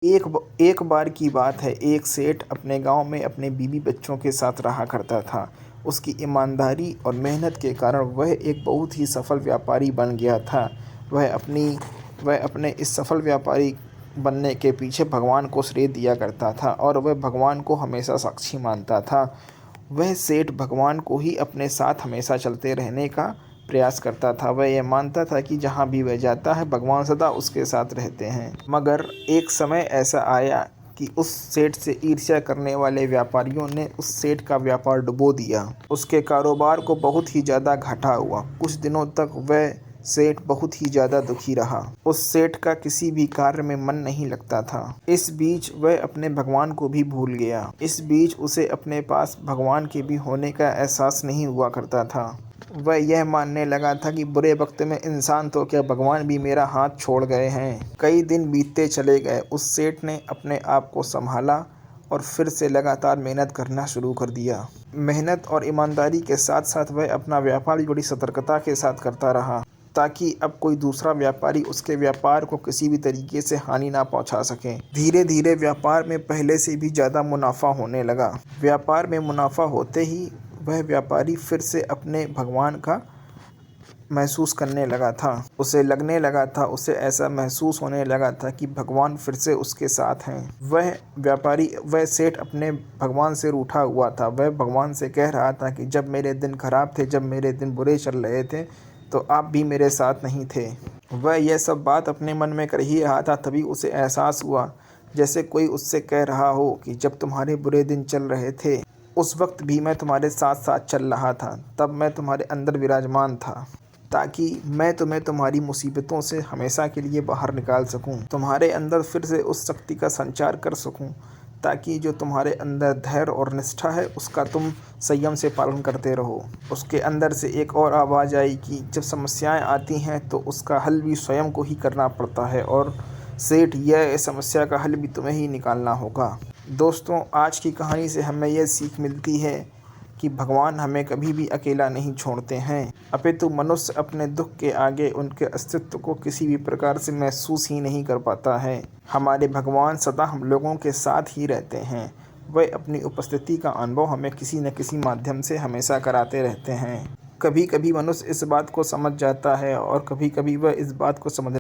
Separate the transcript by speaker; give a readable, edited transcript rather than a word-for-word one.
Speaker 1: एक बार की बात है, एक सेठ अपने गांव में अपने बीवी बच्चों के साथ रहा करता था। उसकी ईमानदारी और मेहनत के कारण वह एक बहुत ही सफल व्यापारी बन गया था। वह अपने इस सफल व्यापारी बनने के पीछे भगवान को श्रेय दिया करता था और वह भगवान को हमेशा साक्षी मानता था। वह सेठ भगवान को ही अपने साथ हमेशा चलते रहने का प्रयास करता था। वह यह मानता था कि जहाँ भी वह जाता है भगवान सदा उसके साथ रहते हैं। मगर एक समय ऐसा आया कि उस सेठ से ईर्ष्या करने वाले व्यापारियों ने उस सेठ का व्यापार डुबो दिया। उसके कारोबार को बहुत ही ज़्यादा घाटा हुआ। कुछ दिनों तक वह सेठ बहुत ही ज़्यादा दुखी रहा। उस सेठ का किसी भी कार्य में मन नहीं लगता था। इस बीच वह अपने भगवान को भी भूल गया। इस बीच उसे अपने पास भगवान के भी होने का एहसास नहीं हुआ करता था। वह यह मानने लगा था कि बुरे वक्त में इंसान तो क्या भगवान भी मेरा हाथ छोड़ गए हैं। कई दिन बीतते चले गए। उस सेठ ने अपने आप को संभाला और फिर से लगातार मेहनत करना शुरू कर दिया। मेहनत और ईमानदारी के साथ साथ वह अपना व्यापार भी बड़ी सतर्कता के साथ करता रहा, ताकि अब कोई दूसरा व्यापारी उसके व्यापार को किसी भी तरीके से हानि ना पहुंचा सके। धीरे धीरे व्यापार में पहले से भी ज़्यादा मुनाफा होने लगा। व्यापार में मुनाफा होते ही वह व्यापारी फिर से अपने भगवान का महसूस करने लगा था। उसे लगने लगा था, उसे ऐसा महसूस होने लगा था कि भगवान फिर से उसके साथ हैं। वह सेठ अपने भगवान से रूठा हुआ था। वह भगवान से कह रहा था कि जब मेरे दिन खराब थे, जब मेरे दिन बुरे चल रहे थे, तो आप भी मेरे साथ नहीं थे। वह यह सब बात अपने मन में कर ही रहा था, तभी उसे एहसास हुआ जैसे कोई उससे कह रहा हो कि जब तुम्हारे बुरे दिन चल रहे थे, उस वक्त भी मैं तुम्हारे साथ साथ चल रहा था। तब मैं तुम्हारे अंदर विराजमान था, ताकि मैं तुम्हें तुम्हारी मुसीबतों से हमेशा के लिए बाहर निकाल सकूं, तुम्हारे अंदर फिर से उस शक्ति का संचार कर सकूं, ताकि जो तुम्हारे अंदर धैर्य और निष्ठा है उसका तुम संयम से पालन करते रहो। उसके अंदर से एक और आवाज़ आई कि जब समस्याएं आती हैं तो उसका हल भी स्वयं को ही करना पड़ता है और सेठ, यह समस्या का हल भी तुम्हें ही निकालना होगा। दोस्तों, आज की कहानी से हमें यह सीख मिलती है कि भगवान हमें कभी भी अकेला नहीं छोड़ते हैं, अपितु मनुष्य अपने दुख के आगे उनके अस्तित्व को किसी भी प्रकार से महसूस ही नहीं कर पाता है। हमारे भगवान सदा हम लोगों के साथ ही रहते हैं। वह अपनी उपस्थिति का अनुभव हमें किसी न किसी माध्यम से हमेशा कराते रहते हैं। कभी कभी मनुष्य इस बात को समझ जाता है और कभी कभी वह इस बात को समझ